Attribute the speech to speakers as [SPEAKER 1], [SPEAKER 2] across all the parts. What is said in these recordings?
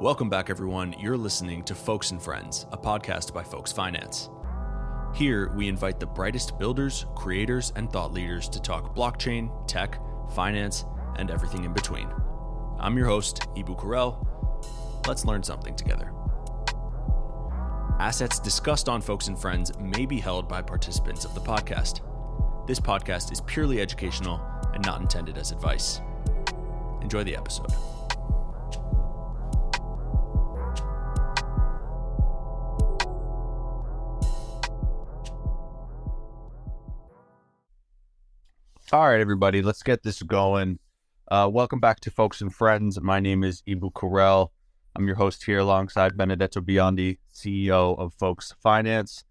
[SPEAKER 1] Welcome back, everyone. You're listening to Folks and Friends, a podcast by Folks Finance. Here, we invite the brightest builders, creators, and thought leaders to talk blockchain, tech, finance, and everything in between. I'm your host, Ibu Karel. Let's learn something together. Assets discussed on Folks and Friends may be held by participants of the podcast. This podcast is purely educational and not intended as advice. Enjoy the episode. All right, everybody, let's get this going. Welcome back to Folks and Friends. My name is Ibu Karel. I'm your host here alongside Benedetto Biondi, CEO of Folks Finance.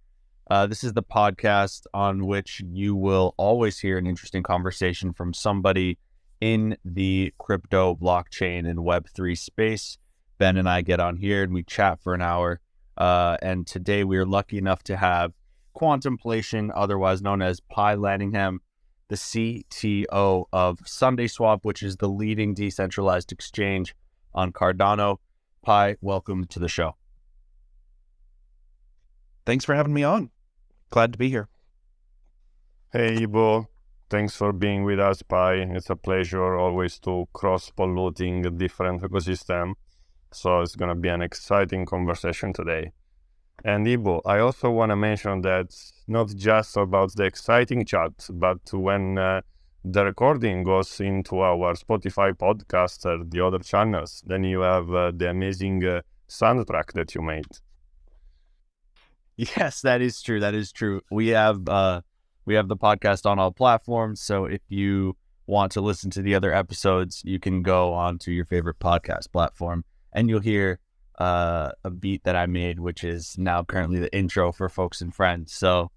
[SPEAKER 1] This is the podcast on which you will always hear an interesting conversation from somebody in the crypto, blockchain, and Web3 space. Ben and I get on here and we chat for an hour. And today we are lucky enough to have Quantumplation, otherwise known as Pi Lanningham, the CTO of SundaeSwap, which is the leading decentralized exchange on Cardano. Pi, welcome to the show.
[SPEAKER 2] Thanks for having me on. Glad to be here.
[SPEAKER 3] Hey, Ibo. Thanks for being with us, Pi. It's a pleasure always to cross-polluting a different ecosystem. So it's going to be an exciting conversation today. And Ibo, I also want to mention that not just about the exciting chat, but when the recording goes into our Spotify podcast or the other channels, then you have the amazing soundtrack that you made.
[SPEAKER 1] Yes, that is true. That is true. We have the podcast on all platforms. So if you want to listen to the other episodes, you can go on to your favorite podcast platform and you'll hear a beat that I made, which is now currently the intro for Folks and Friends. So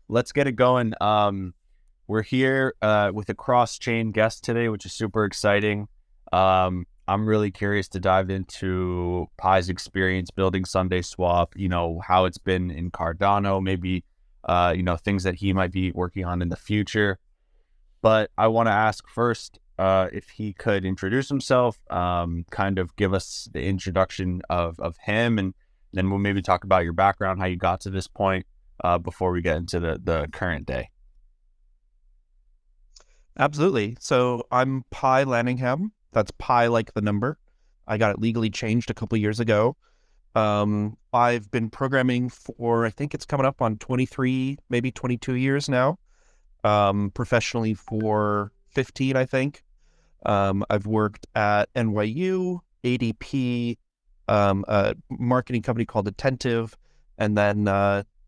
[SPEAKER 1] let's get it going. We're here with a cross-chain guest today, which is super exciting. I'm really curious to dive into Pi's experience building SundaeSwap, how it's been in Cardano, maybe, things that he might be working on in the future. But I want to ask first if he could introduce himself, kind of give us the introduction of him, and then we'll maybe talk about your background, how you got to this point before we get into the current day.
[SPEAKER 2] Absolutely. So I'm Pi Lanningham. That's Pi like the number. I got it legally changed a couple years ago. I've been programming for, I think it's coming up on 23, maybe 22 years now. Professionally for 15, I think. I've worked at NYU, ADP, a marketing company called Attentive, and then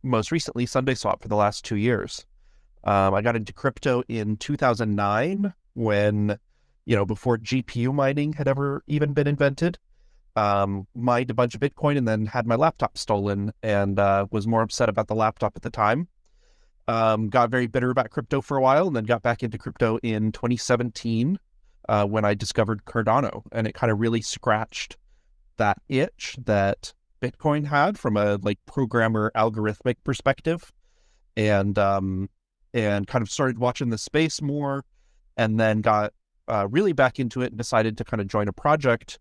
[SPEAKER 2] most recently SundaeSwap for the last 2 years. I got into crypto in 2009 when, before GPU mining had ever even been invented. Mined a bunch of Bitcoin and then had my laptop stolen and was more upset about the laptop at the time. Got very bitter about crypto for a while and then got back into crypto in 2017 when I discovered Cardano, and it kind of really scratched that itch that Bitcoin had from a programmer algorithmic perspective, and kind of started watching the space more, and then got really back into it and decided to kind of join a project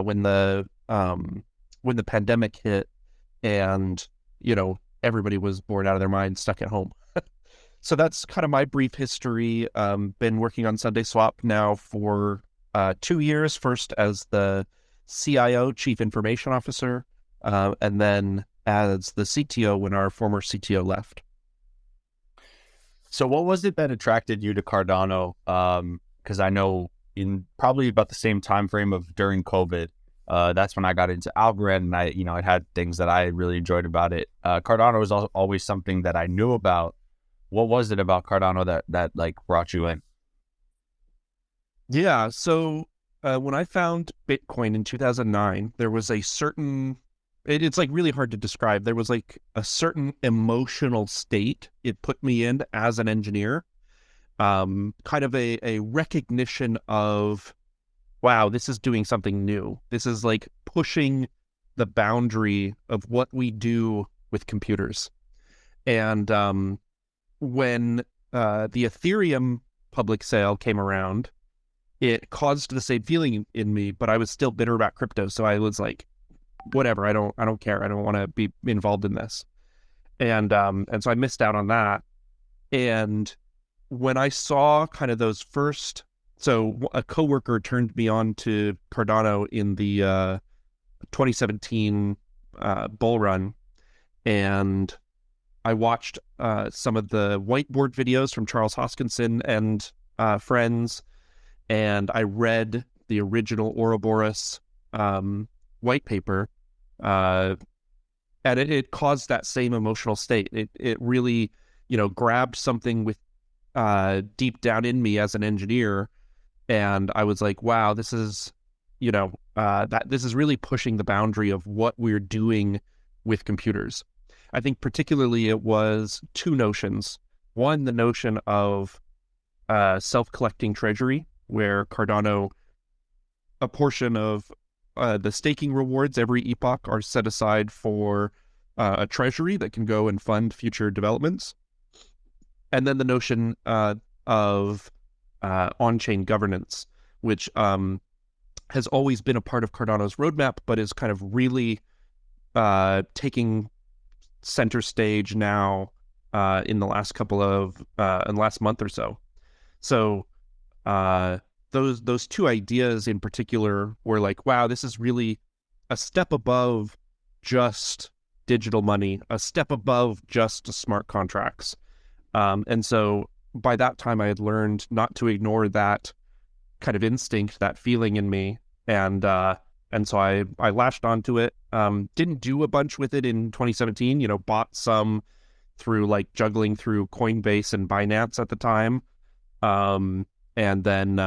[SPEAKER 2] when the pandemic hit and everybody was bored out of their mind, stuck at home. So that's kind of my brief history. Been working on SundaeSwap now for 2 years, first as the CIO, Chief Information Officer, and then as the CTO when our former CTO left.
[SPEAKER 1] So what was it that attracted you to Cardano? Because I know in probably about the same time frame of during COVID, that's when I got into Algorand, and it had things that I really enjoyed about it. Cardano was always something that I knew about. What was it about Cardano that brought you in?
[SPEAKER 2] Yeah, so when I found Bitcoin in 2009, there was a certain, it's really hard to describe. There was a certain emotional state it put me in as an engineer, kind of a recognition of, wow, this is doing something new. This is pushing the boundary of what we do with computers. And when the Ethereum public sale came around, it caused the same feeling in me, but I was still bitter about crypto. So I was whatever, I don't care. I don't want to be involved in this. And so I missed out on that. And when I saw kind of those first, so a coworker turned me on to Cardano in the 2017 bull run, and I watched some of the whiteboard videos from Charles Hoskinson and friends, and I read the original Ouroboros white paper, and it caused that same emotional state. It really, grabbed something with deep down in me as an engineer, and I was like, wow, this is, this is really pushing the boundary of what we're doing with computers. I think particularly it was two notions. One, the notion of self-collecting treasury, where Cardano, a portion of the staking rewards every epoch are set aside for a treasury that can go and fund future developments. And then the notion of on-chain governance, which has always been a part of Cardano's roadmap, but is kind of really taking center stage now in the last in the last month or so. So those two ideas in particular were like, wow, this is really a step above just digital money, a step above just smart contracts. And so by that time I had learned not to ignore that kind of instinct, that feeling in me. And so I latched onto it. Didn't do a bunch with it in 2017, bought some through like juggling through Coinbase and Binance at the time. And then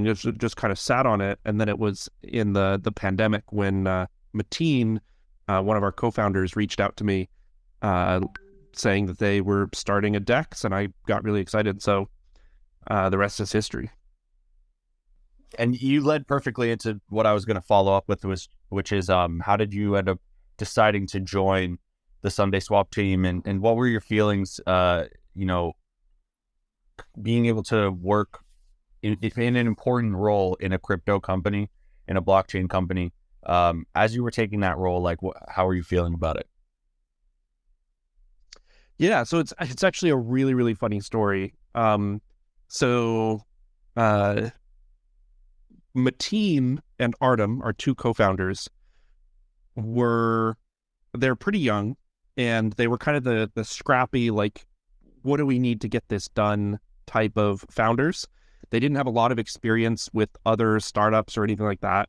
[SPEAKER 2] just kind of sat on it. And then it was in the pandemic when Mateen, one of our co-founders, reached out to me saying that they were starting a DEX, and I got really excited. So the rest is history.
[SPEAKER 1] And you led perfectly into what I was going to follow up with, which is how did you end up deciding to join the SundaeSwap team, and what were your feelings, being able to work in an important role in a crypto company, in a blockchain company, as you were taking that role, like how were you feeling about it?
[SPEAKER 2] Yeah, so it's actually a really, really funny story. So Mateen and Artem, our two co-founders, they're pretty young, and they were kind of the scrappy, like, what do we need to get this done type of founders. They didn't have a lot of experience with other startups or anything like that.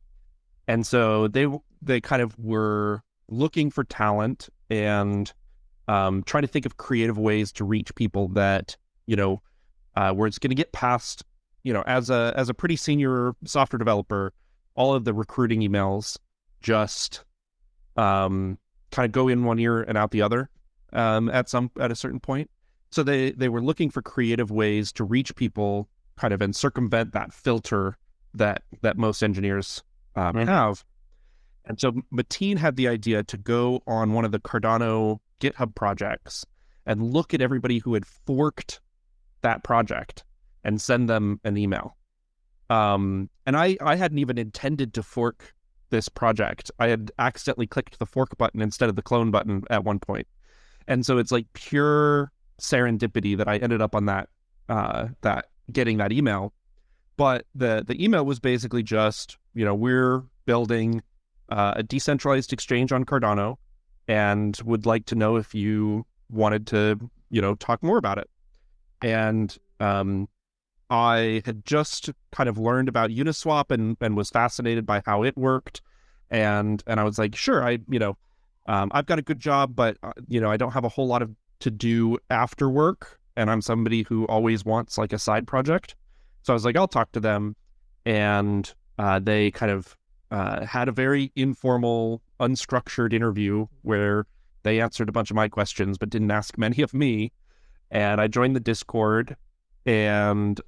[SPEAKER 2] And so they kind of were looking for talent and trying to think of creative ways to reach people that, where it's going to get past, as a pretty senior software developer, all of the recruiting emails just kind of go in one ear and out the other at a certain point. So they were looking for creative ways to reach people kind of and circumvent that filter that most engineers have. And so Mateen had the idea to go on one of the Cardano GitHub projects and look at everybody who had forked that project and send them an email. And I hadn't even intended to fork this project. I had accidentally clicked the fork button instead of the clone button at one point. And so it's like pure serendipity that I ended up on that getting that email. But the email was basically just, we're building a decentralized exchange on Cardano and would like to know if you wanted to, talk more about it. And I had just kind of learned about Uniswap and was fascinated by how it worked. And I was like, sure, I've got a good job, but, I don't have a whole lot to do after work. And I'm somebody who always wants like a side project. So I was like, I'll talk to them. And they kind of had a very informal, unstructured interview where they answered a bunch of my questions, but didn't ask many of me. And I joined the Discord, and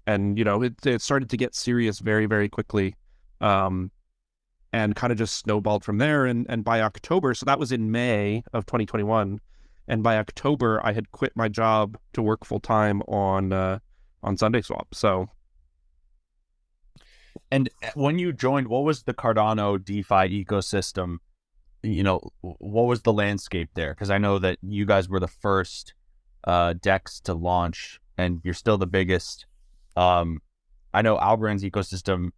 [SPEAKER 2] it started to get serious very, very quickly, and kind of just snowballed from there. And by October, so that was in May of 2021, and by October I had quit my job to work full time on SundaeSwap. So
[SPEAKER 1] And when you joined, what was the Cardano DeFi ecosystem? What was the landscape there? Because I know that you guys were the first DEX to launch, and you're still the biggest. I know Algorand's ecosystem,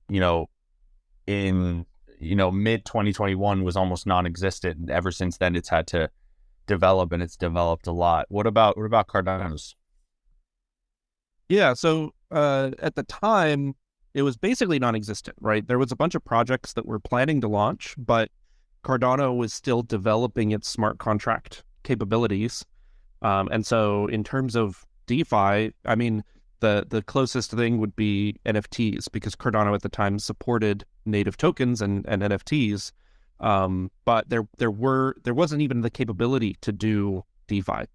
[SPEAKER 1] in mid 2021 was almost non-existent, and ever since then it's had to develop, and it's developed a lot. What about Cardano's?
[SPEAKER 2] Yeah, so at the time, it was basically non-existent, right? There was a bunch of projects that were planning to launch, but Cardano was still developing its smart contract capabilities. And so in terms of DeFi, I mean, the closest thing would be NFTs, because Cardano at the time supported native tokens and NFTs. But there wasn't even the capability to do DeFi.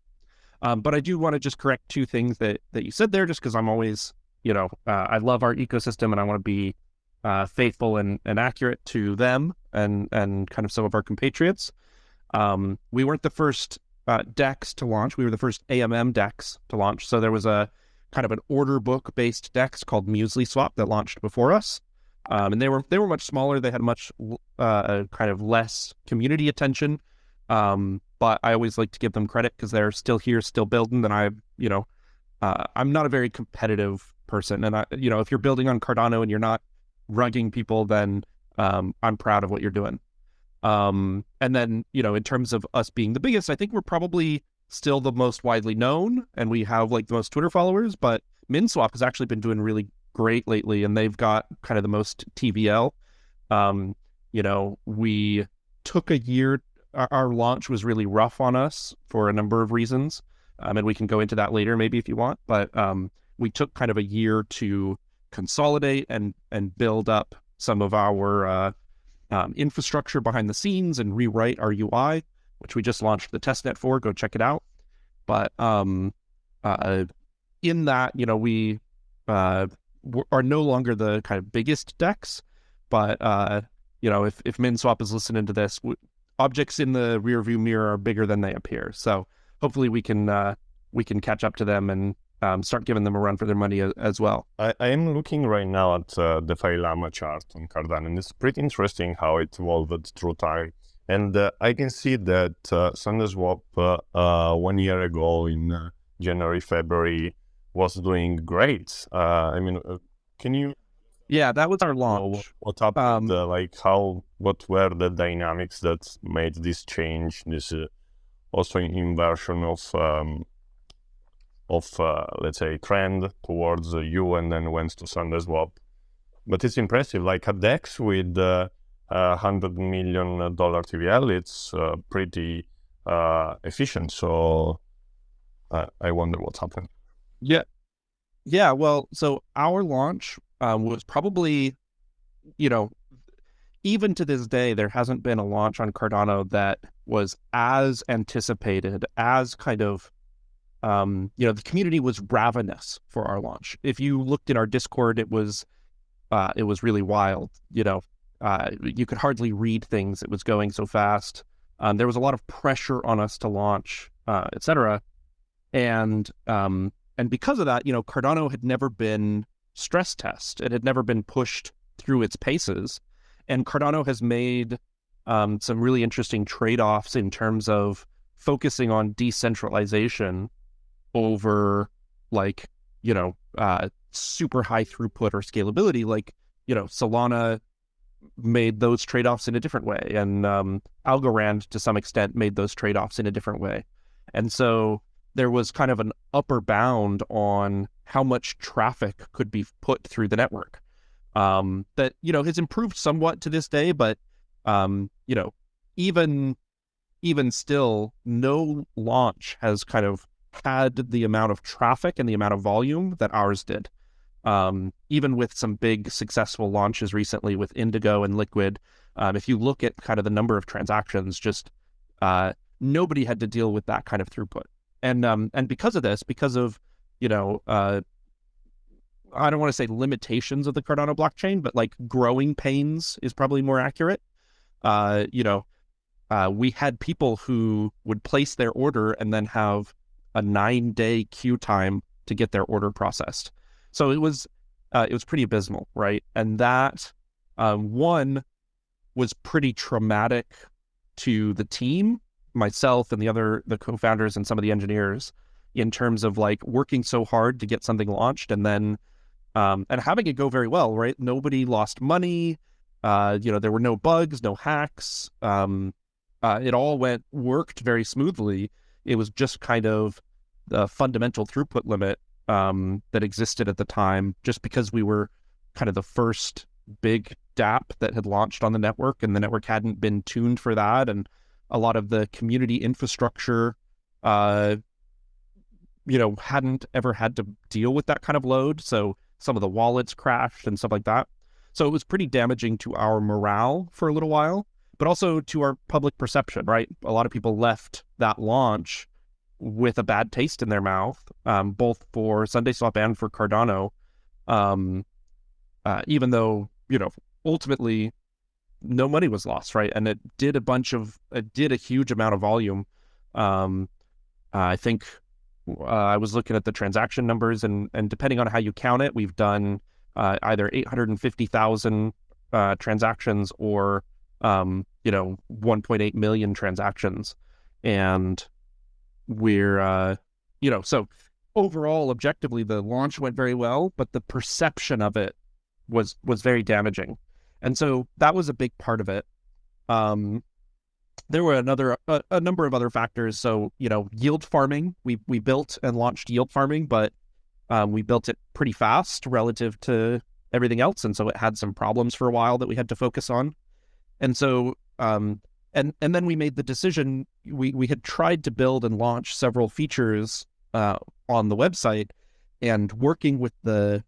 [SPEAKER 2] But I do want to just correct two things that you said there, just because I'm always, I love our ecosystem and I want to be faithful and accurate to them and kind of some of our compatriots. We weren't the first DEX to launch. We were the first AMM DEX to launch. So there was a kind of an order book based DEX called SundaeSwap that launched before us. And they were much smaller. They had much kind of less community attention. But I always like to give them credit because they're still here, still building. And I'm not a very competitive person. And if you're building on Cardano and you're not rugging people, then I'm proud of what you're doing. And then, in terms of us being the biggest, I think we're probably still the most widely known, and we have like the most Twitter followers, but MinSwap has actually been doing really great lately, and they've got kind of the most TVL. We took a year. Our launch was really rough on us for a number of reasons. And we can go into that later, maybe if you want, but we took kind of a year to consolidate and build up some of our infrastructure behind the scenes and rewrite our UI, which we just launched the testnet for. Go check it out. But in that, we are no longer the kind of biggest DEX. But if MinSwap is listening to this, objects in the rearview mirror are bigger than they appear. So hopefully we can catch up to them and start giving them a run for their money as well.
[SPEAKER 3] I am looking right now at DeFi Llama chart on Cardano, and it's pretty interesting how it evolved through time. And I can see that SundaeSwap 1 year ago in January, February was doing great. Can you?
[SPEAKER 2] Yeah, that was our launch.
[SPEAKER 3] What happened? What were the dynamics that made this change? This also inversion of let's say trend towards you, and then went to SundaeSwap. But it's impressive. Like a DEX with $100 million TVL, it's pretty efficient. So I wonder what happened.
[SPEAKER 2] Yeah. Well, so our launch was probably, even to this day, there hasn't been a launch on Cardano that was as anticipated, as kind of, the community was ravenous for our launch. If you looked in our Discord, it was really wild. You could hardly read things. It was going so fast. There was a lot of pressure on us to launch, etc. And because of that, Cardano had never been stress test. It had never been pushed through its paces. And Cardano has made some really interesting trade-offs in terms of focusing on decentralization over super high throughput or scalability. Solana made those trade-offs in a different way, and Algorand to some extent made those trade-offs in a different way. And so there was kind of an upper bound on how much traffic could be put through the network that has improved somewhat to this day, but even still, no launch has kind of had the amount of traffic and the amount of volume that ours did. Even with some big successful launches recently with Indigo and Liquid, if you look at kind of the number of transactions, just nobody had to deal with that kind of throughput. And because of this, because of I don't want to say limitations of the Cardano blockchain, but like growing pains is probably more accurate. We had people who would place their order and then have a 9-day queue time to get their order processed. So it was it was pretty abysmal, right? And that one was pretty traumatic to the team, myself and the co-founders and some of the engineers, in terms of like working so hard to get something launched and then and having it go very well, right? Nobody lost money. There were no bugs, no hacks. It all worked very smoothly. It was just kind of the fundamental throughput limit that existed at the time, just because we were kind of the first big DApp that had launched on the network, and the network hadn't been tuned for that, and a lot of the community infrastructure, hadn't ever had to deal with that kind of load. So some of the wallets crashed and stuff like that. So it was pretty damaging to our morale for a little while, but also to our public perception, right? A lot of people left that launch with a bad taste in their mouth, both for SundaeSwap and for Cardano, even though, ultimately no money was lost, right? And it did a huge amount of volume. I think I was looking at the transaction numbers, and depending on how you count it, we've done either 850,000 transactions or 1.8 million transactions. And we're so overall, objectively, the launch went very well, but the perception of it was very damaging. And so that was a big part of it. There were a number of other factors. So, yield farming, we built and launched yield farming, but we built it pretty fast relative to everything else. And so it had some problems for a while that we had to focus on. And so, and then we made the decision, we had tried to build and launch several features on the website, and working with the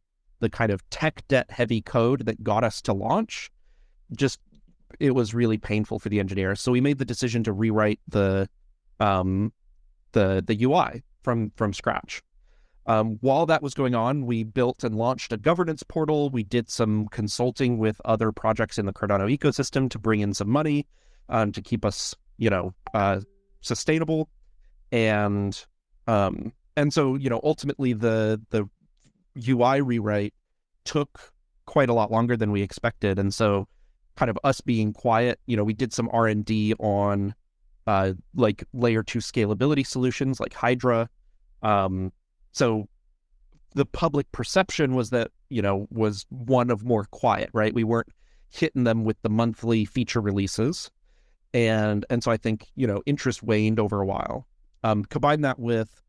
[SPEAKER 2] kind of tech debt heavy code that got us to launch, it was really painful for the engineers. So we made the decision to rewrite the UI from scratch. While that was going on, we built and launched a governance portal. We did some consulting with other projects in the Cardano ecosystem to bring in some money to keep us, sustainable. And so, ultimately the UI rewrite took quite a lot longer than we expected. And so kind of us being quiet, we did some R&D on like layer 2 scalability solutions like Hydra. So the public perception was that, was one of more quiet, right? We weren't hitting them with the monthly feature releases. And so I think, interest waned over a while. Combine that with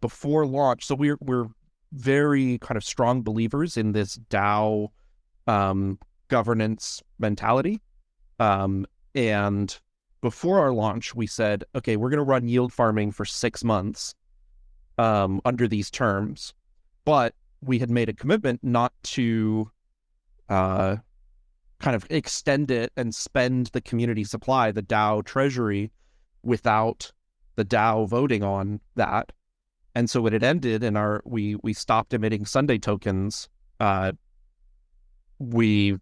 [SPEAKER 2] before launch. So we're very kind of strong believers in this DAO governance mentality. And before our launch, we said, okay, we're going to run yield farming for 6 months under these terms. But we had made a commitment not to kind of extend it and spend the community supply, the DAO treasury, without the DAO voting on that. And so when it ended and we stopped emitting Sunday tokens, we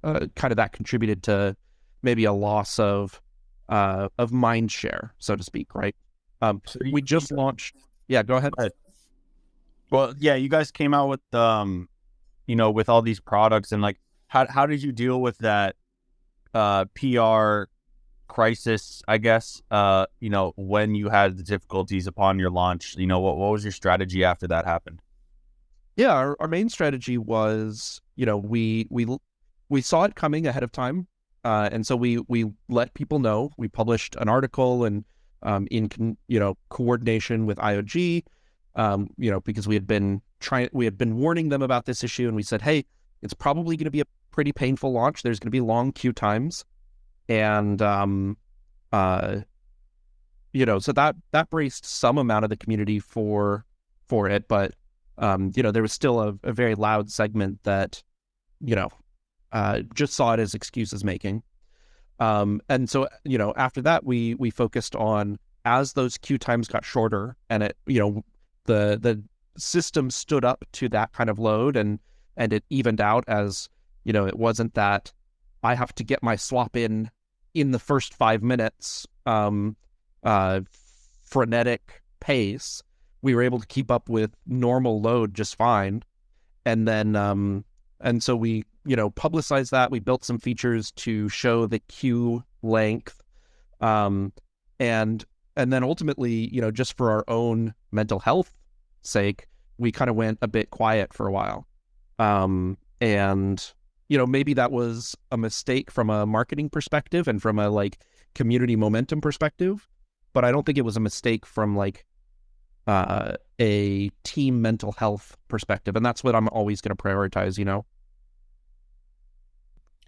[SPEAKER 2] kind of that contributed to maybe a loss of mind share, so to speak, right? We just launched. Yeah, go ahead.
[SPEAKER 1] Well, yeah, you guys came out with with all these products, and like, how did you deal with that PR crisis, I guess, when you had the difficulties upon your launch? What was your strategy after that happened?
[SPEAKER 2] Yeah, our main strategy was, we saw it coming ahead of time, and so we let people know. We published an article and in coordination with IOG, because we had been warning them about this issue, and we said, hey, it's probably going to be a pretty painful launch. There's going to be long queue times. And, so that braced some amount of the community for it. But, there was still a very loud segment that, just saw it as excuses making. And so, after that, we focused on, as those queue times got shorter and it, the system stood up to that kind of load, and it evened out, as, it wasn't that I have to get my swap in the first 5 minutes, frenetic pace. We were able to keep up with normal load just fine. And then and so we, publicized that. We built some features to show the queue length. Um, and then ultimately, just for our own mental health sake, we kind of went a bit quiet for a while. And maybe that was a mistake from a marketing perspective and from a like community momentum perspective, but I don't think it was a mistake from like a team mental health perspective. And that's what I'm always going to prioritize,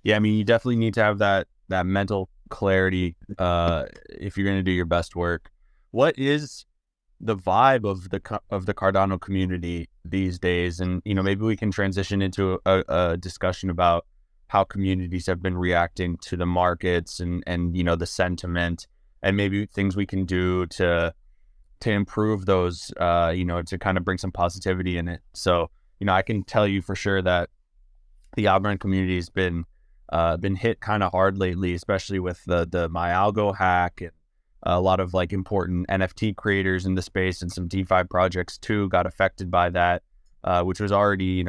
[SPEAKER 1] Yeah, I mean, you definitely need to have that mental clarity if you're going to do your best work. What is the vibe of the Cardano community these days? And maybe we can transition into a discussion about how communities have been reacting to the markets and the sentiment, and maybe things we can do to improve those, to kind of bring some positivity in it. So I can tell you for sure that the Algorand community has been hit kind of hard lately, especially with the MyAlgo hack, and a lot of like important NFT creators in the space and some DeFi projects too got affected by that, which was already,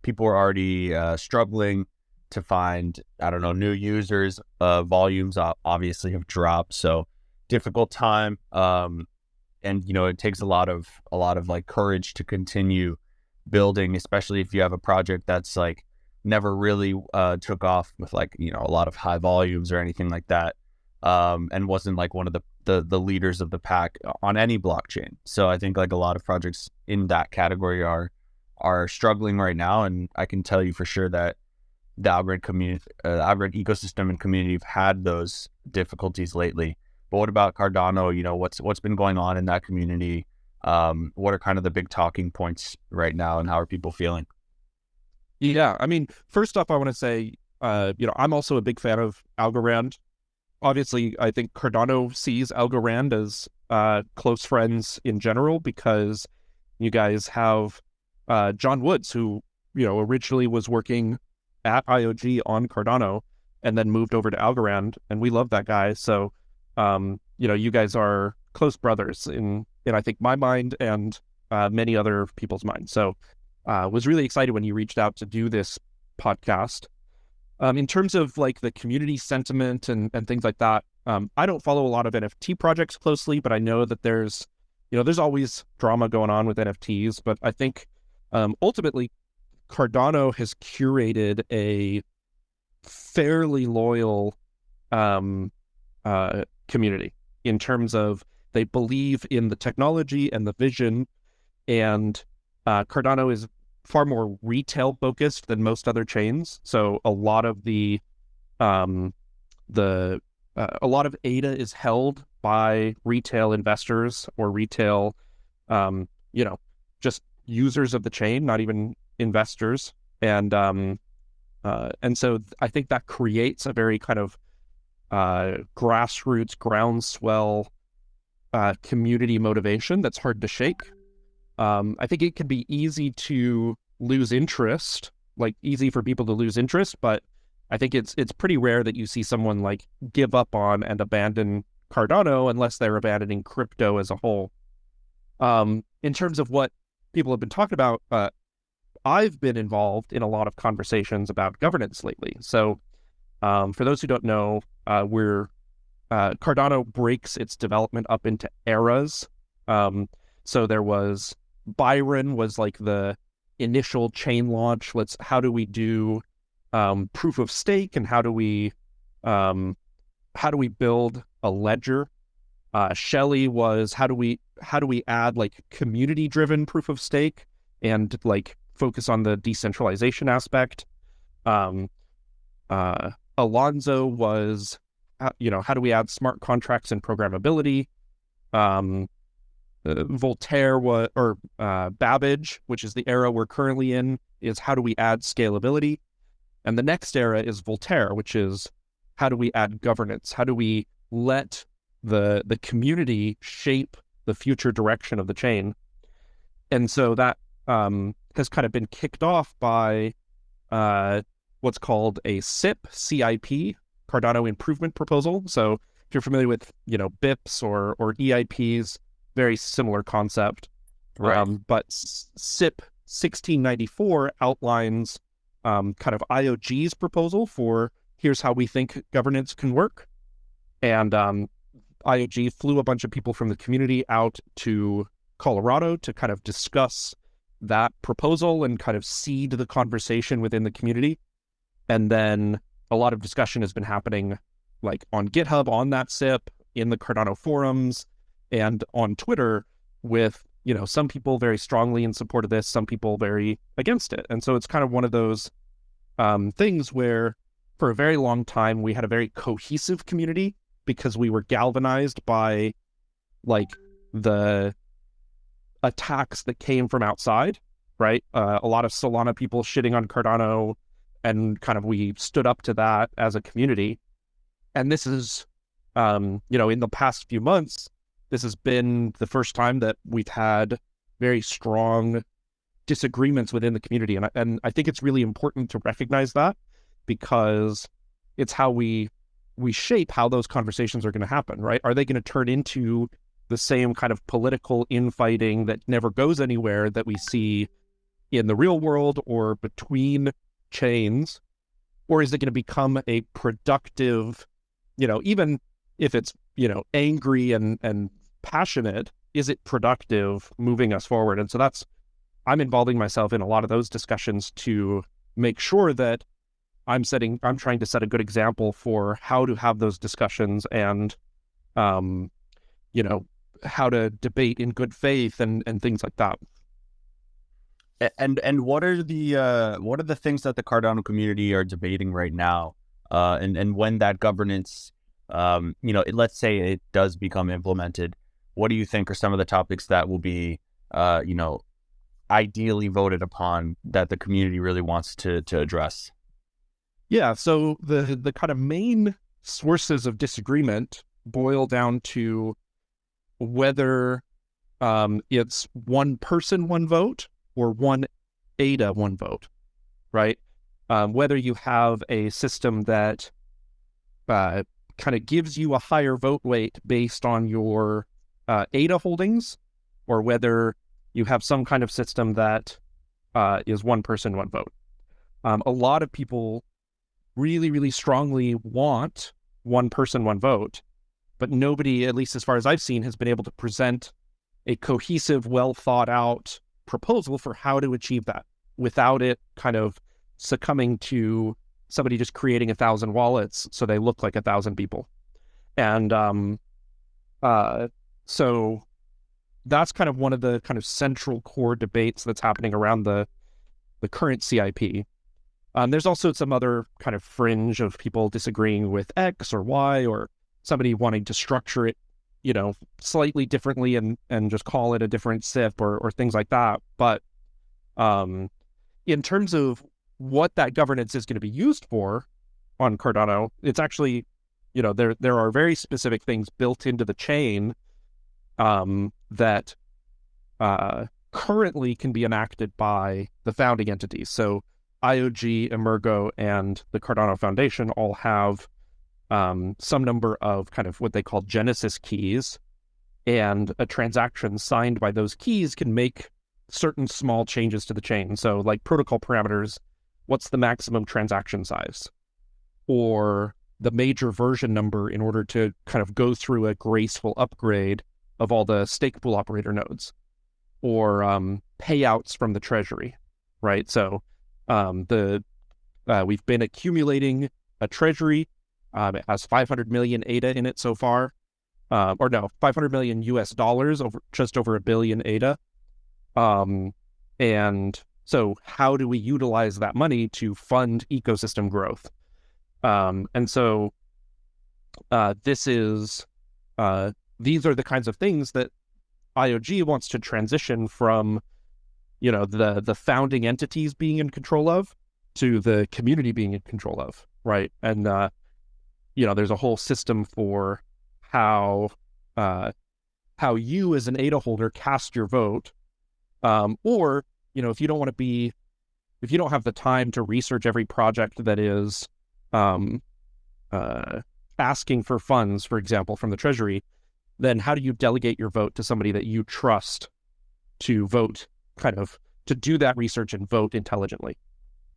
[SPEAKER 1] people were already struggling to find, I don't know, new users. Volumes obviously have dropped, so difficult time. And it takes a lot of like courage to continue building, especially if you have a project that's like never really took off with like a lot of high volumes or anything like that, and wasn't like one of the leaders of the pack on any blockchain. So I think like a lot of projects in that category are struggling right now, and I can tell you for sure that the Algorand community, Algorand ecosystem and community have had those difficulties lately. But what about Cardano? What's been going on in that community? What are kind of the big talking points right now, and how are people feeling?
[SPEAKER 2] Yeah, I mean, first off, I want to say, I'm also a big fan of Algorand. Obviously, I think Cardano sees Algorand as close friends in general, because you guys have John Woods, who originally was working at IOG on Cardano and then moved over to Algorand, and we love that guy. So, you guys are close brothers in I think my mind and many other people's minds. So, was really excited when you reached out to do this podcast. In terms of like the community sentiment and things like that, I don't follow a lot of NFT projects closely, but I know that there's always drama going on with NFTs. But I think ultimately Cardano has curated a fairly loyal community in terms of they believe in the technology and the vision, and Cardano is far more retail focused than most other chains. So a lot of a lot of ADA is held by retail investors or retail, just users of the chain, not even investors. And so I think that creates a very kind of grassroots, groundswell community motivation that's hard to shake. I think it can be easy to lose interest, like easy for people to lose interest, but I think it's pretty rare that you see someone like give up on and abandon Cardano unless they're abandoning crypto as a whole. In terms of what people have been talking about, I've been involved in a lot of conversations about governance lately. So for those who don't know, Cardano breaks its development up into eras. So there was Byron was like the initial chain launch. How do we do proof of stake, and how do we build a ledger? Shelley was how do we add like community driven proof of stake and like focus on the decentralization aspect. Alonzo was how do we add smart contracts and programmability? Voltaire Babbage, which is the era we're currently in, is how do we add scalability? And the next era is Voltaire, which is how do we add governance? How do we let the community shape the future direction of the chain? And so that has kind of been kicked off by what's called a CIP, Cardano Improvement Proposal. So if you're familiar with BIPs or EIPs, very similar concept.
[SPEAKER 1] Right.
[SPEAKER 2] But CIP 1694 outlines kind of IOG's proposal for here's how we think governance can work. And IOG flew a bunch of people from the community out to Colorado to kind of discuss that proposal and kind of seed the conversation within the community. And then a lot of discussion has been happening like on GitHub, on that SIP, in the Cardano forums, and on Twitter with, some people very strongly in support of this, some people very against it. And so it's kind of one of those things where for a very long time, we had a very cohesive community because we were galvanized by like the attacks that came from outside, right? A lot of Solana people shitting on Cardano, and kind of we stood up to that as a community. And this is, in the past few months, this has been the first time that we've had very strong disagreements within the community. And I think it's really important to recognize that, because it's how we shape how those conversations are going to happen, right? Are they going to turn into the same kind of political infighting that never goes anywhere that we see in the real world or between chains? Or is it going to become a productive, even if it's, angry and passionate, is it productive moving us forward? And so I'm involving myself in a lot of those discussions to make sure that I'm trying to set a good example for how to have those discussions and, how to debate in good faith and things like that.
[SPEAKER 1] And what are the things that the Cardano community are debating right now? And when that governance, let's say it does become implemented, what do you think are some of the topics that will be, ideally voted upon that the community really wants to address?
[SPEAKER 2] Yeah, so the kind of main sources of disagreement boil down to whether it's one person, one vote, or one ADA, one vote, right? Whether you have a system that kind of gives you a higher vote weight based on your ADA holdings, or whether you have some kind of system that is one person, one vote. A lot of people really, really strongly want one person, one vote, but nobody, at least as far as I've seen, has been able to present a cohesive, well thought out proposal for how to achieve that without it kind of succumbing to somebody just creating 1,000 wallets so they look like 1,000 people. And so that's kind of one of the kind of central core debates that's happening around the current CIP. There's also some other kind of fringe of people disagreeing with X or Y, or somebody wanting to structure it, slightly differently and just call it a different SIP or things like that. But in terms of what that governance is going to be used for on Cardano, it's actually, there are very specific things built into the chain that currently can be enacted by the founding entities. So IOG, Emergo, and the Cardano Foundation all have some number of kind of what they call Genesis keys, and a transaction signed by those keys can make certain small changes to the chain. So like protocol parameters, what's the maximum transaction size? Or the major version number in order to kind of go through a graceful upgrade of all the stake pool operator nodes, or payouts from the treasury, right? So we've been accumulating a treasury. It has 500 million ADA in it so far, 500 million US dollars, just over $1 billion ADA. And so how do we utilize that money to fund ecosystem growth? And so these are the kinds of things that IOG wants to transition from, the founding entities being in control of to the community being in control of, right? And there's a whole system for how you as an ADA holder cast your vote, or if you don't have the time to research every project that is asking for funds, for example, from the treasury, then how do you delegate your vote to somebody that you trust to vote kind of to do that research and vote intelligently.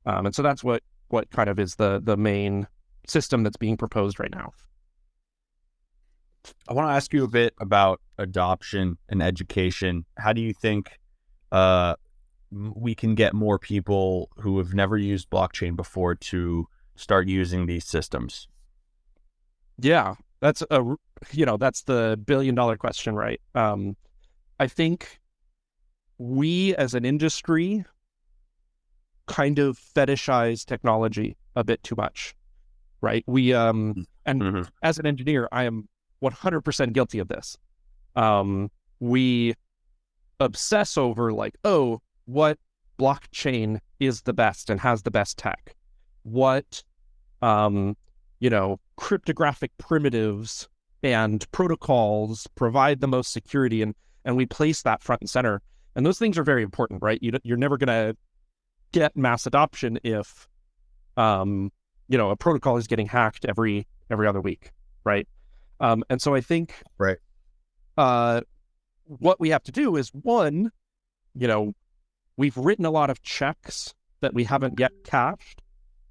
[SPEAKER 2] And so that's what kind of is the main system that's being proposed right now.
[SPEAKER 1] I want to ask you a bit about adoption and education. How do you think we can get more people who have never used blockchain before to start using these systems?
[SPEAKER 2] Yeah, that's that's the billion-dollar question, right? I think we as an industry kind of fetishize technology a bit too much, right? We and as an engineer, I am 100% guilty of this. We obsess over like, oh, what blockchain is the best and has the best tech? What cryptographic primitives and protocols provide the most security, and we place that front and center. And those things are very important, right? You're never going to get mass adoption if a protocol is getting hacked every other week, right? And so I think
[SPEAKER 1] right.
[SPEAKER 2] What we have to do is, one, we've written a lot of checks that we haven't yet cashed,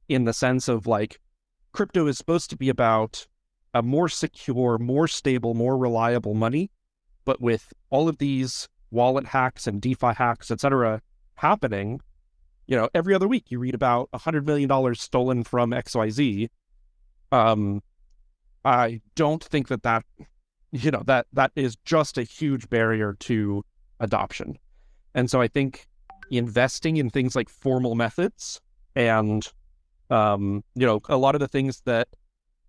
[SPEAKER 2] in the sense of like, crypto is supposed to be about a more secure, more stable, more reliable money. But with all of these wallet hacks and DeFi hacks, et cetera, happening, every other week you read about $100 million stolen from XYZ. I don't think that is just a huge barrier to adoption. And so I think investing in things like formal methods and, a lot of the things that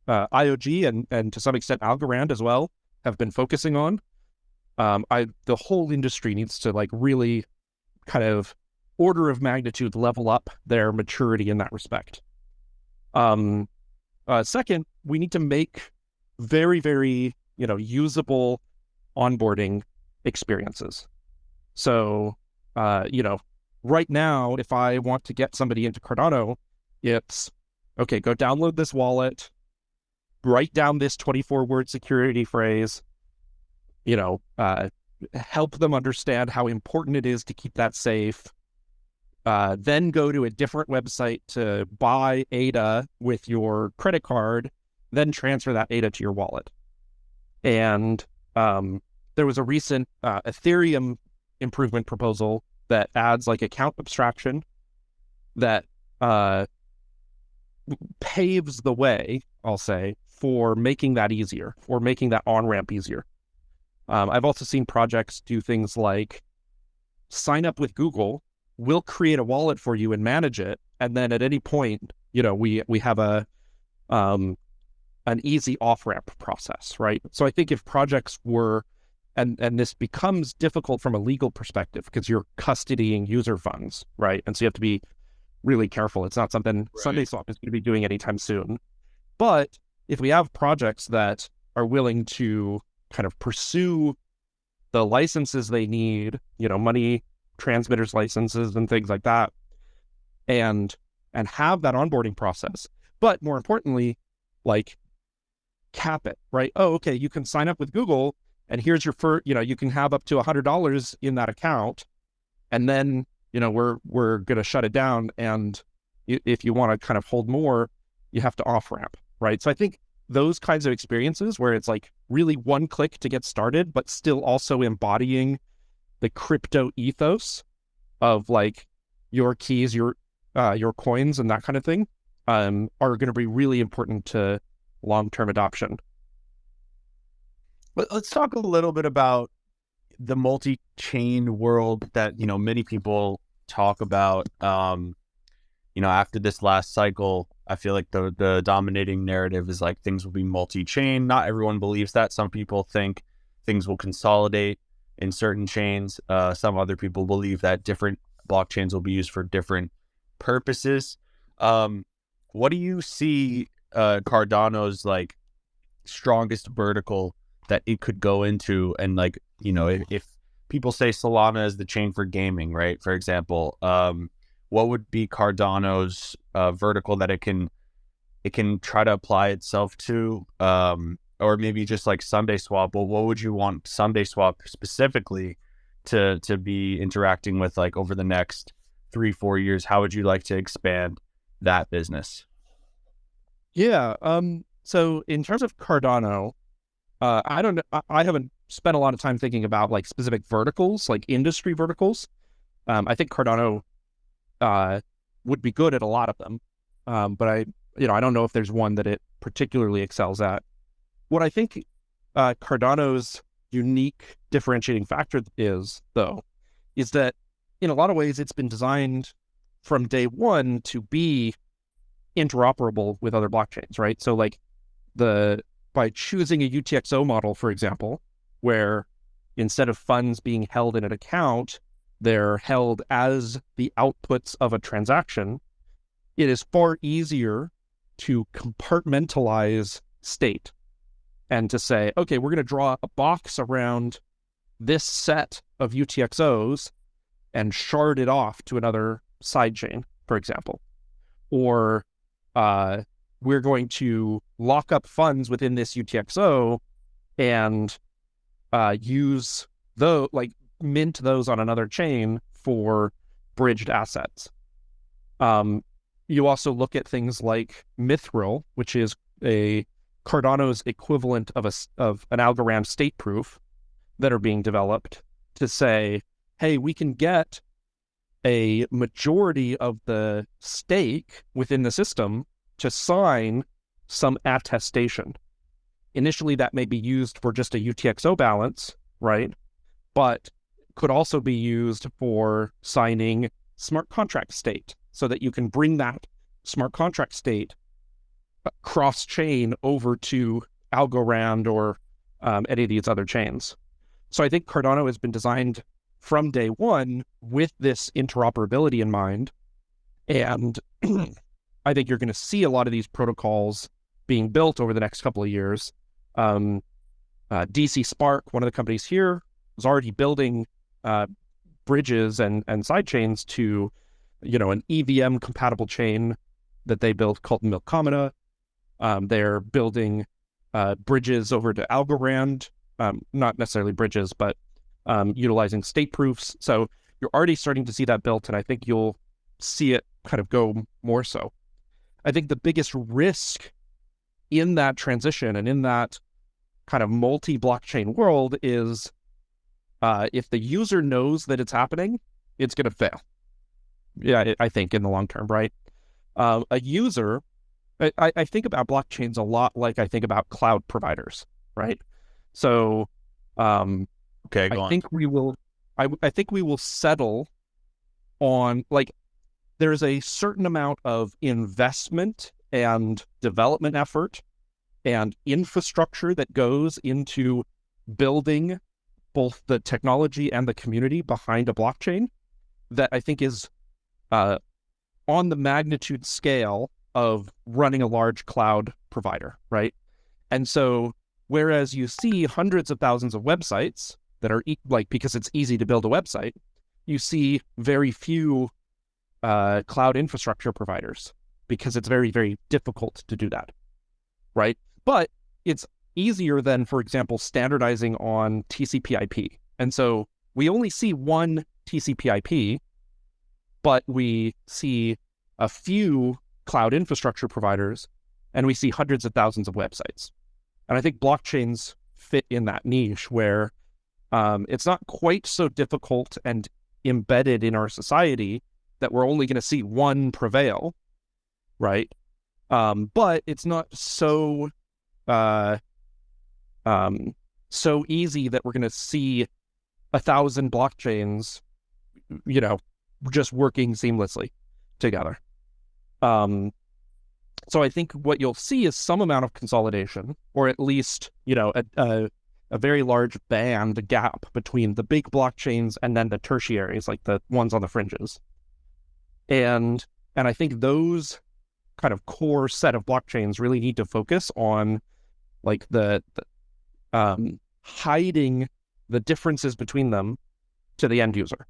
[SPEAKER 2] IOG and to some extent Algorand as well have been focusing on, the whole industry needs to like really kind of order of magnitude level up their maturity in that respect. Second, we need to make very, very, usable onboarding experiences. So, right now, if I want to get somebody into Cardano, it's, okay, go download this wallet, write down this 24-word security phrase, help them understand how important it is to keep that safe, then go to a different website to buy ADA with your credit card, then transfer that ADA to your wallet. And there was a recent Ethereum improvement proposal that adds like account abstraction that paves the way, I'll say, for making that easier, for making that on-ramp easier. I've also seen projects do things like sign up with Google, we'll create a wallet for you and manage it, and then at any point, we have an easy off-ramp process, right? So I think if projects were, and this becomes difficult from a legal perspective because you're custodying user funds, right? And so you have to be really careful. It's not something SundaeSwap is going to be doing anytime soon. But if we have projects that are willing to kind of pursue the licenses they need, money transmitters licenses and things like that, and have that onboarding process, but more importantly, like cap it, right? Oh, okay, you can sign up with Google and here's your first, you can have up to $100 in that account, and then we're going to shut it down, and if you want to kind of hold more, you have to off ramp, right? So I think those kinds of experiences where it's like really one click to get started, but still also embodying the crypto ethos of like your keys, your coins and that kind of thing, are going to be really important to long-term adoption.
[SPEAKER 1] But let's talk a little bit about the multi-chain world that, many people talk about. After this last cycle, I feel like the dominating narrative is like things will be multi-chain. Not everyone believes that. Some people think things will consolidate in certain chains. Some other people believe that different blockchains will be used for different purposes. What do you see Cardano's like strongest vertical that it could go into? And like, if people say Solana is the chain for gaming, right? For example, what would be Cardano's vertical that it can try to apply itself to? Or maybe just like SundaeSwap. Well, what would you want SundaeSwap specifically to be interacting with like over the next 3-4 years? How would you like to expand that business?
[SPEAKER 2] Yeah. So in terms of Cardano, I don't know. I haven't spent a lot of time thinking about like specific verticals, like industry verticals. I think Cardano would be good at a lot of them, but I don't know if there's one that it particularly excels at. What I think Cardano's unique differentiating factor is, though, is that in a lot of ways it's been designed from day one to be interoperable with other blockchains, right? So like by choosing a UTXO model, for example, where instead of funds being held in an account, they're held as the outputs of a transaction, it is far easier to compartmentalize state and to say, okay, we're going to draw a box around this set of UTXOs and shard it off to another sidechain, for example. Or we're going to lock up funds within this UTXO and mint those on another chain for bridged assets. You also look at things like Mithril, which is a Cardano's equivalent of an Algorand state proof that are being developed to say, hey, we can get a majority of the stake within the system to sign some attestation. Initially, that may be used for just a UTXO balance, right? But could also be used for signing smart contract state so that you can bring that smart contract state cross-chain over to Algorand or any of these other chains. So I think Cardano has been designed from day one with this interoperability in mind. And I think you're going to see a lot of these protocols being built over the next couple of years. DC Spark, one of the companies here, is already building bridges and sidechains to, an EVM compatible chain that they built called Milkomina. They're building bridges over to Algorand, not necessarily bridges, but utilizing state proofs. So you're already starting to see that built, and I think you'll see it kind of go more so. I think the biggest risk in that transition and in that kind of multi-blockchain world is if the user knows that it's happening, it's going to fail. Yeah, I think in the long term, right? A user, I think about blockchains a lot like I think about cloud providers, right? So
[SPEAKER 1] Okay, go
[SPEAKER 2] I
[SPEAKER 1] on.
[SPEAKER 2] think we will, I think we will settle on, like, there's a certain amount of investment and development effort and infrastructure that goes into building both the technology and the community behind a blockchain that I think is on the magnitude scale of running a large cloud provider, right? And so whereas you see hundreds of thousands of websites that are because it's easy to build a website, you see very few cloud infrastructure providers because it's very, very difficult to do that, right? But it's easier than, for example, standardizing on TCP/IP. And so we only see one TCP/IP, but we see a few cloud infrastructure providers, and we see hundreds of thousands of websites. And I think blockchains fit in that niche where it's not quite so difficult and embedded in our society that we're only going to see one prevail, right? But it's not so so easy that we're going to see 1,000 blockchains, just working seamlessly together. So I think what you'll see is some amount of consolidation, or at least, a very large gap between the big blockchains and then the tertiaries, like the ones on the fringes. And I think those kind of core set of blockchains really need to focus on like the hiding the differences between them to the end user.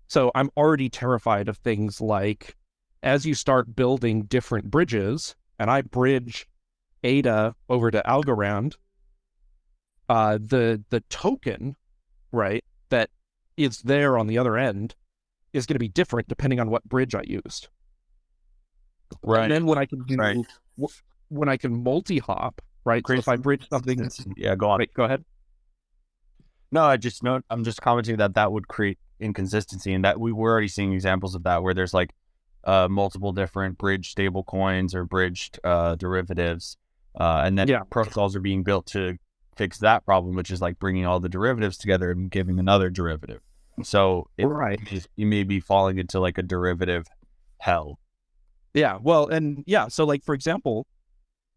[SPEAKER 2] So I'm already terrified of things like, as you start building different bridges, and I bridge ADA over to Algorand, the token, right, that is there on the other end is going to be different depending on what bridge I used.
[SPEAKER 1] Right.
[SPEAKER 2] And then when I can do,
[SPEAKER 1] Right.
[SPEAKER 2] when I can multi-hop, right? So if I bridge something,
[SPEAKER 1] yeah, go on.
[SPEAKER 2] wait, go ahead.
[SPEAKER 1] No, I'm just commenting that would create inconsistency, and that we're already seeing examples of that where there's like multiple different bridge stable coins or bridged derivatives, and then protocols are being built to fix that problem, which is like bringing all the derivatives together and giving another derivative. So you may be falling into like a derivative hell.
[SPEAKER 2] Yeah, well, and yeah, so like for example,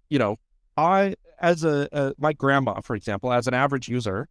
[SPEAKER 2] you know, I as my grandma, for example, as an average user,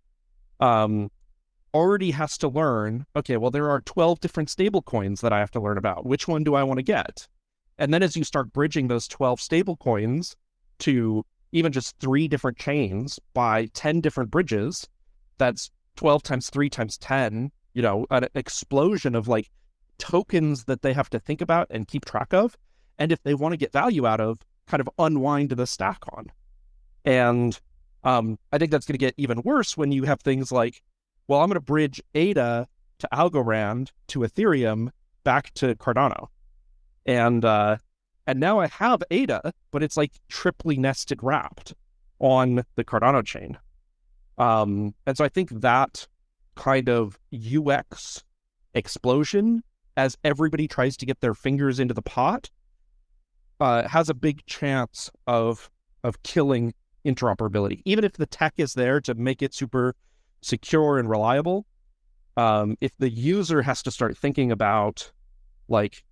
[SPEAKER 2] already has to learn, okay, well, there are 12 different stable coins that I have to learn about. Which one do I want to get? And then as you start bridging those 12 stable coins to even just 3 different chains by 10 different bridges, that's 12 times 3 times 10, you know, an explosion of like tokens that they have to think about and keep track of. And if they want to get value out of, kind of unwind the stack on. And I think that's going to get even worse when you have things like, well, I'm going to bridge ADA to Algorand to Ethereum back to Cardano. And now I have ADA, but it's like triply nested wrapped on the Cardano chain. And so I think that kind of UX explosion as everybody tries to get their fingers into the pot has a big chance of killing interoperability. Even if the tech is there to make it super secure and reliable, if the user has to start thinking about like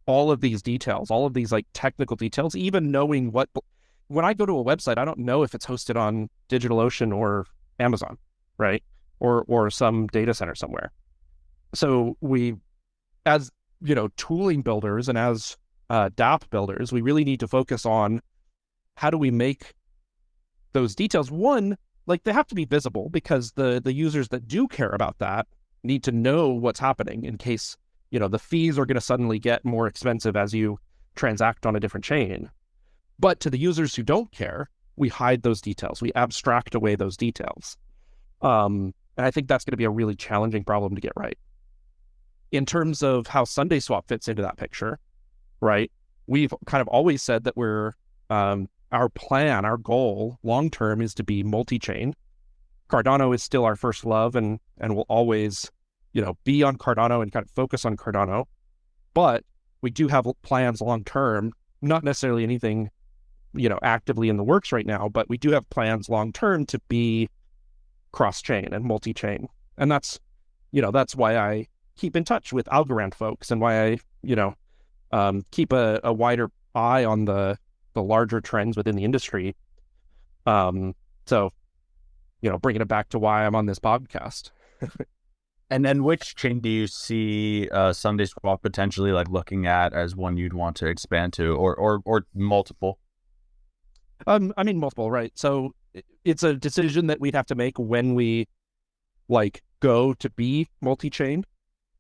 [SPEAKER 2] all of these details, all of these like technical details, even knowing when I go to a website, I don't know if it's hosted on DigitalOcean or Amazon, right? Or some data center somewhere. So we, as you know, tooling builders and as dApp builders, we really need to focus on how do we make those details, one, like they have to be visible because the users that do care about that need to know what's happening in case, you know, the fees are going to suddenly get more expensive as you transact on a different chain. But to the users who don't care, we hide those details. We abstract away those details. And I think that's going to be a really challenging problem to get right. In terms of how SundaeSwap fits into that picture, right? We've kind of always said that we're, our plan, our goal long-term is to be multi-chain. Cardano is still our first love and will always, you know, be on Cardano and kind of focus on Cardano. But we do have plans long-term, not necessarily anything, you know, actively in the works right now, but we do have plans long-term to be cross-chain and multi-chain. And that's, you know, that's why I keep in touch with Algorand folks and why I, you know, keep a wider eye on the larger trends within the industry. So, you know, bringing it back to why I'm on this podcast.
[SPEAKER 1] And then which chain do you see SundaeSwap potentially like looking at as one you'd want to expand to, or multiple?
[SPEAKER 2] I mean, multiple, right? So it's a decision that we'd have to make when we like go to be multi-chain.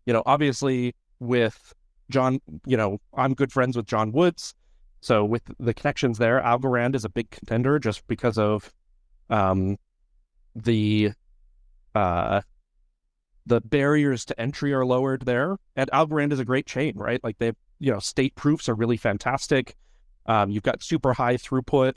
[SPEAKER 2] You know, obviously with John, you know, I'm good friends with John Woods. So with the connections there, Algorand is a big contender just because of the barriers to entry are lowered there. And Algorand is a great chain, right? Like they've, you know, state proofs are really fantastic. You've got super high throughput,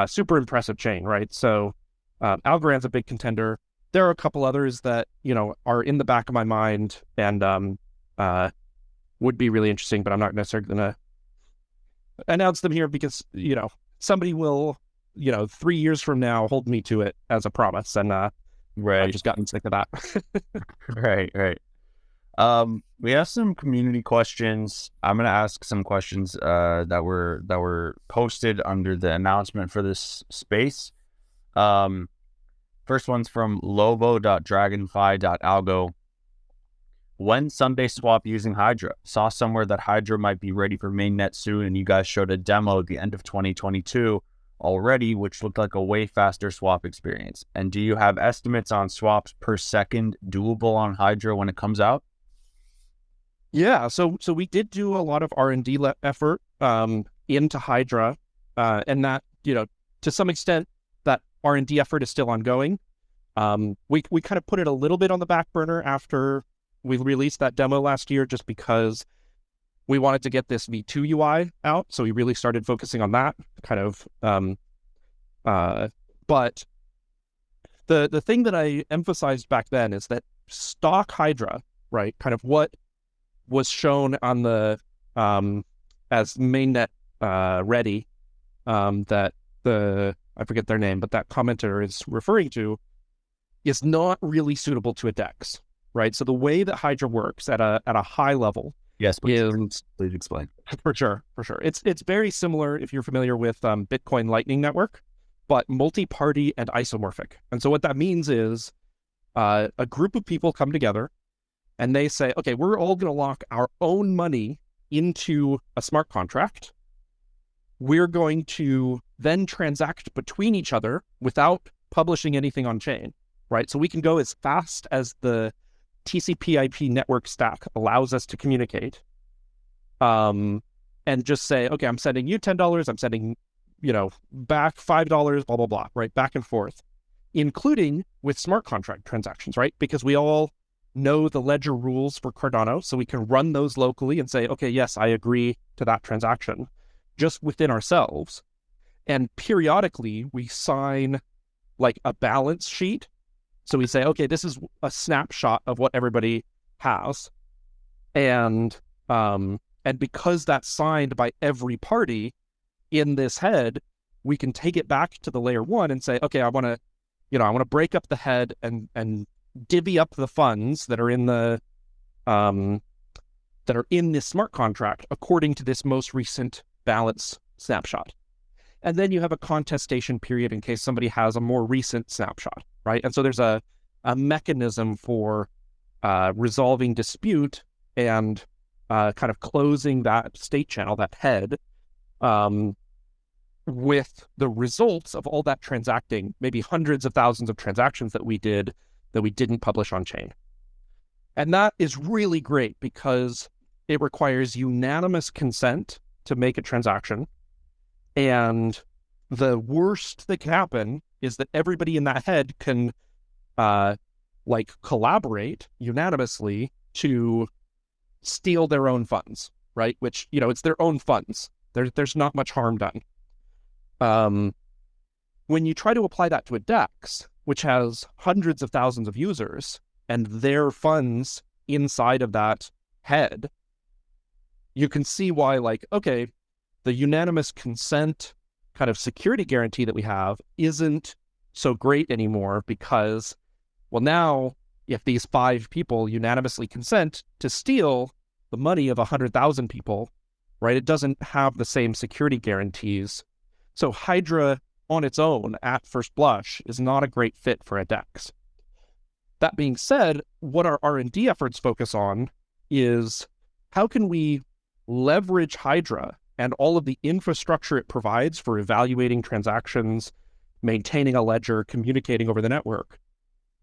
[SPEAKER 2] super impressive chain, right? So Algorand's a big contender. There are a couple others that, you know, are in the back of my mind and would be really interesting, but I'm not necessarily going to announce them here because, you know, somebody will, you know, 3 years from now hold me to it as a promise. And I've just gotten sick of that.
[SPEAKER 1] Right. We have some community questions. I'm going to ask some questions that were posted under the announcement for this space. First one's from lobo.dragonfi.algo. When SundaeSwap using Hydra? Saw somewhere that Hydra might be ready for mainnet soon, and you guys showed a demo at the end of 2022 already, which looked like a way faster swap experience. And do you have estimates on swaps per second doable on Hydra when it comes out?
[SPEAKER 2] Yeah, so we did do a lot of R&D effort into Hydra, and that, you know, to some extent, that R&D effort is still ongoing. We kind of put it a little bit on the back burner after we released that demo last year, just because we wanted to get this V2 UI out. So we really started focusing on that kind of. But the thing that I emphasized back then is that stock Hydra, right, kind of what was shown on the as mainnet ready, that I forget their name, but that commenter is referring to, is not really suitable to a DEX, right? So the way that Hydra works at a high level,
[SPEAKER 1] Yes,
[SPEAKER 2] please
[SPEAKER 1] explain.
[SPEAKER 2] For sure. It's very similar if you're familiar with Bitcoin Lightning Network, but multi-party and isomorphic. And so what that means is a group of people come together and they say, okay, we're all going to lock our own money into a smart contract. We're going to then transact between each other without publishing anything on chain, right? So we can go as fast as the TCP/IP network stack allows us to communicate, and just say, okay, I'm sending you $10, I'm sending, back $5, blah, blah, blah, right? Back and forth, including with smart contract transactions, right? Because we all know the ledger rules for Cardano, so we can run those locally and say, okay, yes, I agree to that transaction just within ourselves. And periodically we sign like a balance sheet. So we say, okay, this is a snapshot of what everybody has. And because that's signed by every party in this head, we can take it back to the layer one and say, okay, I want to break up the head and divvy up the funds that are in this smart contract according to this most recent balance snapshot. And then you have a contestation period in case somebody has a more recent snapshot, right? And so there's a mechanism for resolving dispute and kind of closing that state channel, that head, with the results of all that transacting, maybe hundreds of thousands of transactions that we did that we didn't publish on chain. And that is really great because it requires unanimous consent to make a transaction. And the worst that can happen is that everybody in that head can collaborate unanimously to steal their own funds, right? Which, it's their own funds. There's not much harm done. When you try to apply that to a DEX, which has hundreds of thousands of users and their funds inside of that head, you can see why, okay, the unanimous consent kind of security guarantee that we have isn't so great anymore because, well, now if these 5 people unanimously consent to steal the money of 100,000 people, right, it doesn't have the same security guarantees. So Hydra on its own at first blush is not a great fit for a DEX. That being said, what our R&D efforts focus on is how can we leverage Hydra and all of the infrastructure it provides for evaluating transactions, maintaining a ledger, communicating over the network,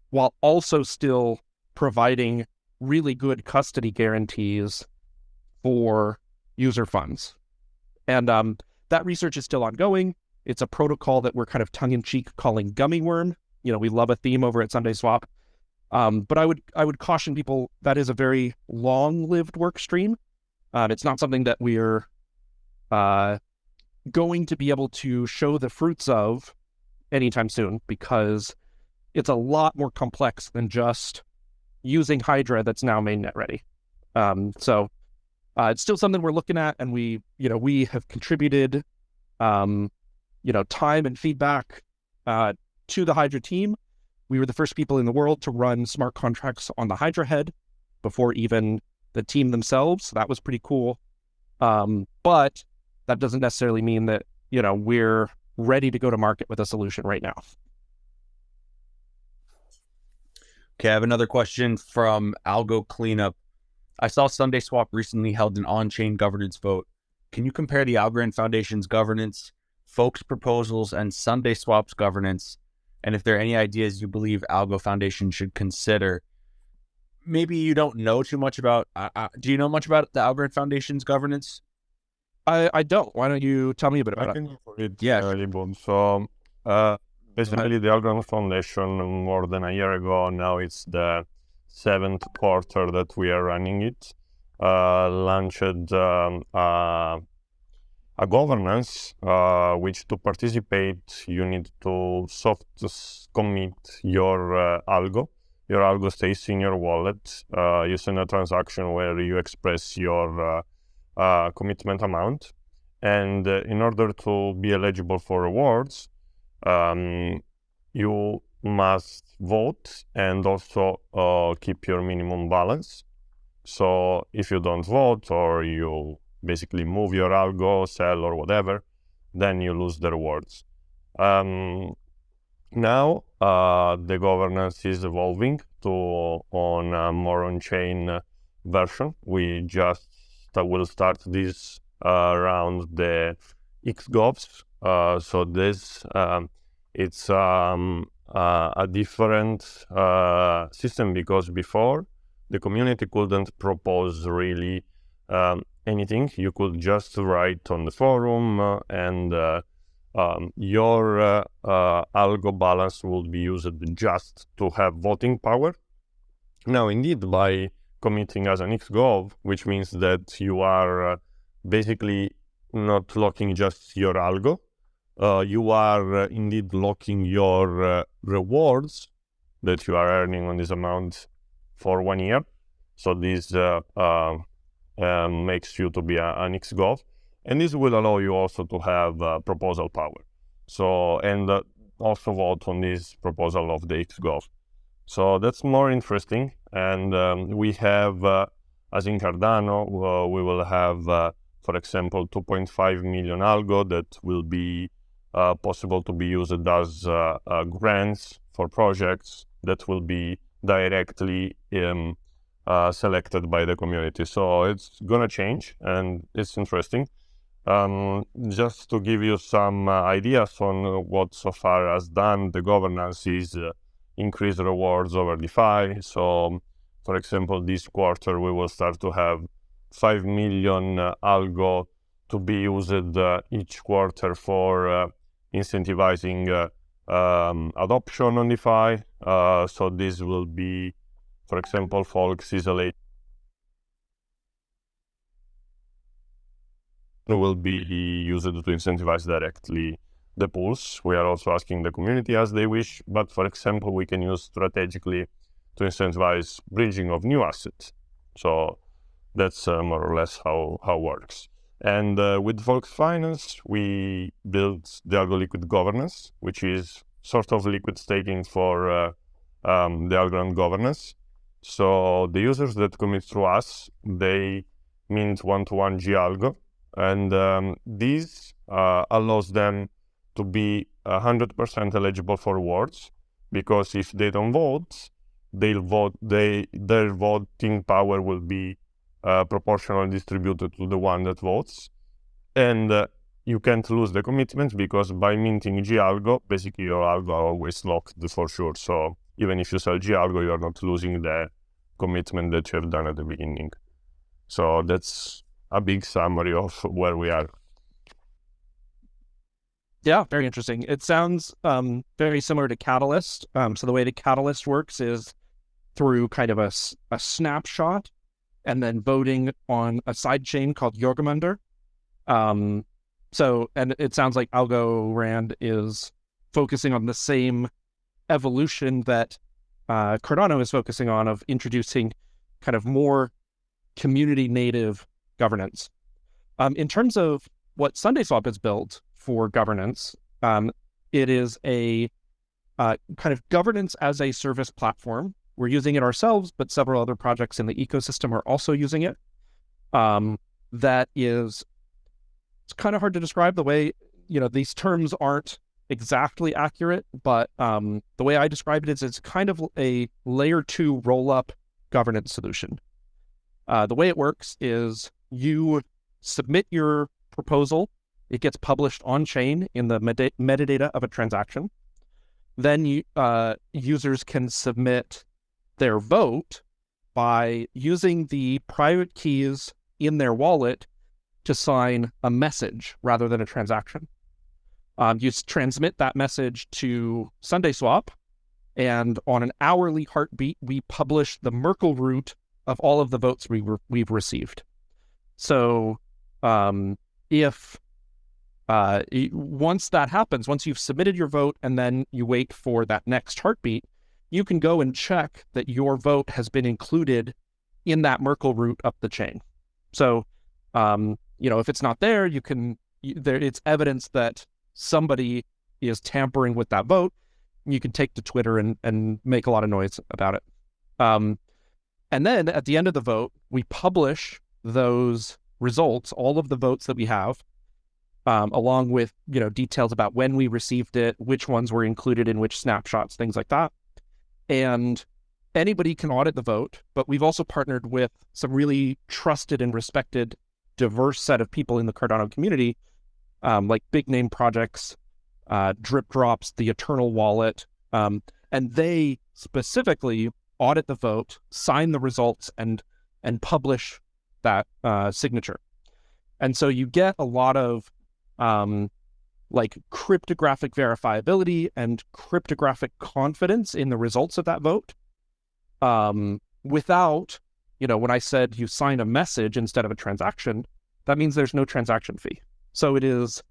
[SPEAKER 2] while also still providing really good custody guarantees for user funds. And that research is still ongoing. It's a protocol that we're kind of tongue-in-cheek calling gummy worm. We love a theme over at SundaeSwap. But I would caution people that is a very long-lived work stream. It's not something that we're going to be able to show the fruits of anytime soon because it's a lot more complex than just using Hydra that's now mainnet ready. So it's still something we're looking at, and we have contributed time and feedback to the Hydra team. We were the first people in the world to run smart contracts on the Hydra head before even the team themselves. So that was pretty cool. But that doesn't necessarily mean that, we're ready to go to market with a solution right now.
[SPEAKER 1] Okay, I have another question from Algo Cleanup. I saw SundaeSwap recently held an on-chain governance vote. Can you compare the Algorand Foundation's governance, folks' proposals, and SundaeSwap's governance? And if there are any ideas you believe Algo Foundation should consider? Maybe you don't know too much about, do you know much about the Algorand Foundation's governance?
[SPEAKER 2] I don't. Why don't you tell me a bit about
[SPEAKER 3] I
[SPEAKER 2] it?
[SPEAKER 3] can go for it.
[SPEAKER 1] Yeah.
[SPEAKER 3] Libon. So Basically, the Algorand Foundation, more than a year ago, now it's the 7th quarter that we are running it, launched a governance, which to participate, you need to soft commit your algo. Your algo stays in your wallet. You send a transaction where you express your commitment amount. And in order to be eligible for rewards, you must vote and also keep your minimum balance. So if you don't vote, or you basically move your algo, sell or whatever, then you lose the rewards. Now the governance is evolving to on a more on-chain version. We just will start this around the XGovs. So this it's a different system, because before the community couldn't propose really anything. You could just write on the forum, and your algo balance will be used just to have voting power. Now, indeed, by committing as an XGov, which means that you are basically not locking just your algo, you are indeed locking your rewards that you are earning on this amount for 1 year. So this makes you to be an XGov, and this will allow you also to have proposal power. So, and also vote on this proposal of the XGov. So that's more interesting. And we have, as in Cardano, we will have, for example, 2.5 million algo that will be possible to be used as grants for projects that will be directly selected by the community. So it's gonna change, and it's interesting. Just to give you some ideas on what so far has done, the governance is increase rewards over DeFi. So, for example, this quarter we will start to have 5 million algo to be used each quarter for incentivizing adoption on DeFi. So this will be, for example, Folks Isolate will be used to incentivize directly the pools. We are also asking the community as they wish, but for example, we can use strategically to incentivize bridging of new assets. So that's more or less how it works. And with Volks Finance, we built the Algo Liquid governance, which is sort of liquid staking for the Algorand governance. So the users that commit through us, they mint one-to-one G-Algo, and this allows them to be 100% eligible for rewards, because if they don't vote, their voting power will be proportionally distributed to the one that votes. And you can't lose the commitment, because by minting G-Algo, basically your algo are always locked for sure. So even if you sell G-Algo, you are not losing the commitment that you have done at the beginning. So that's a big summary of where we are.
[SPEAKER 2] Yeah, very interesting. It sounds very similar to Catalyst. So the way the Catalyst works is through kind of a snapshot and then voting on a sidechain called Jorgamunder. So, and it sounds like Algorand is focusing on the same evolution that Cardano is focusing on, of introducing kind of more community native governance. In terms of what SundaeSwap has built for governance, it is a kind of governance as a service platform. We're using it ourselves, but several other projects in the ecosystem are also using it. That is, it's kind of hard to describe. The way, these terms aren't exactly accurate, but the way I describe it is it's kind of a layer 2 roll-up governance solution. The way it works is you submit your proposal. It gets published on chain in the metadata of a transaction. Then users can submit their vote by using the private keys in their wallet to sign a message rather than a transaction. You transmit that message to SundaeSwap, and on an hourly heartbeat, we publish the Merkle root of all of the votes we've received. So if once that happens, once you've submitted your vote and then you wait for that next heartbeat, you can go and check that your vote has been included in that Merkle root up the chain. So, if it's not there, it's evidence that somebody is tampering with that vote. You can take to Twitter and make a lot of noise about it. And then at the end of the vote, we publish those results, all of the votes that we have, along with, details about when we received it, which ones were included in which snapshots, things like that. And anybody can audit the vote, but we've also partnered with some really trusted and respected, diverse set of people in the Cardano community, like big name projects, Drip Drops, the Eternal Wallet, and they specifically audit the vote, sign the results, and publish that signature. And so you get a lot of cryptographic verifiability and cryptographic confidence in the results of that vote, without, when I said you sign a message instead of a transaction, that means there's no transaction fee. So it is,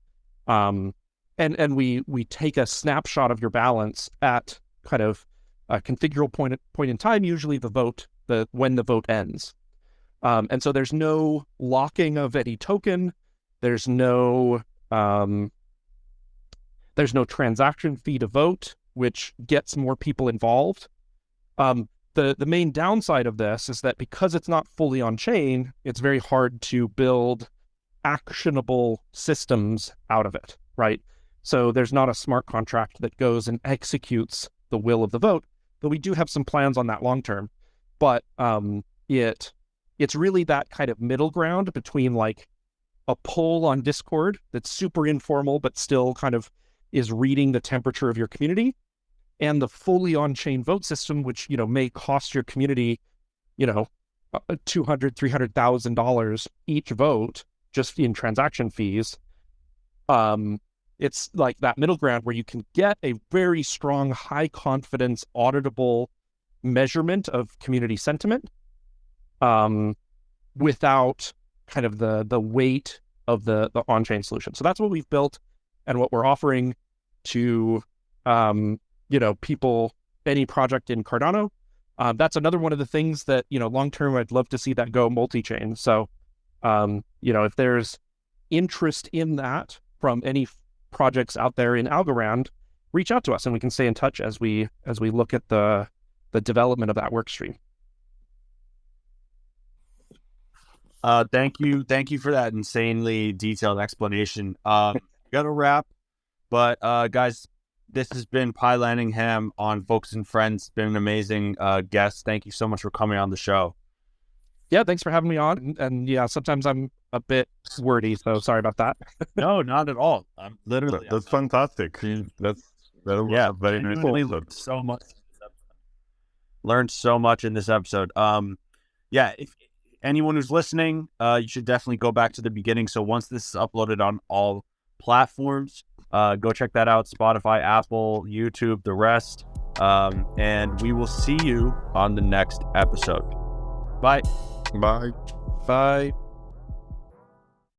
[SPEAKER 2] and we take a snapshot of your balance at kind of a configurable point in time, usually when the vote ends. And so there's no locking of any token. There's no transaction fee to vote, which gets more people involved. The main downside of this is that because it's not fully on chain, it's very hard to build actionable systems out of it, right? So there's not a smart contract that goes and executes the will of the vote, but we do have some plans on that long term. But it's really that kind of middle ground between like a poll on Discord that's super informal, but still kind of is reading the temperature of your community, and the fully on-chain vote system, which, may cost your community, $200,000, $300,000 each vote just in transaction fees. It's like that middle ground where you can get a very strong, high confidence, auditable measurement of community sentiment, without kind of the weight of the on-chain solution. So that's what we've built and what we're offering to, people, any project in Cardano. That's another one of the things that, long-term, I'd love to see that go multi-chain. So, if there's interest in that from any projects out there in Algorand, reach out to us and we can stay in touch as we look at the development of that work stream.
[SPEAKER 1] Thank you for that insanely detailed explanation. Got to wrap, but guys, this has been Pi Lanningham on Folks and Friends. It's been an amazing guest. Thank you so much for coming on the show.
[SPEAKER 2] Yeah, thanks for having me on. And yeah, sometimes I'm a bit wordy, so sorry about that.
[SPEAKER 1] No, not at all. I'm literally.
[SPEAKER 3] That's fantastic. That was very nice.
[SPEAKER 1] Learned so much. Learned so much in this episode. Yeah, if anyone who's listening, you should definitely go back to the beginning. So once this is uploaded on all platforms, go check that out. Spotify, Apple, YouTube, the rest. And we will see you on the next episode. Bye.
[SPEAKER 3] Bye.
[SPEAKER 2] Bye.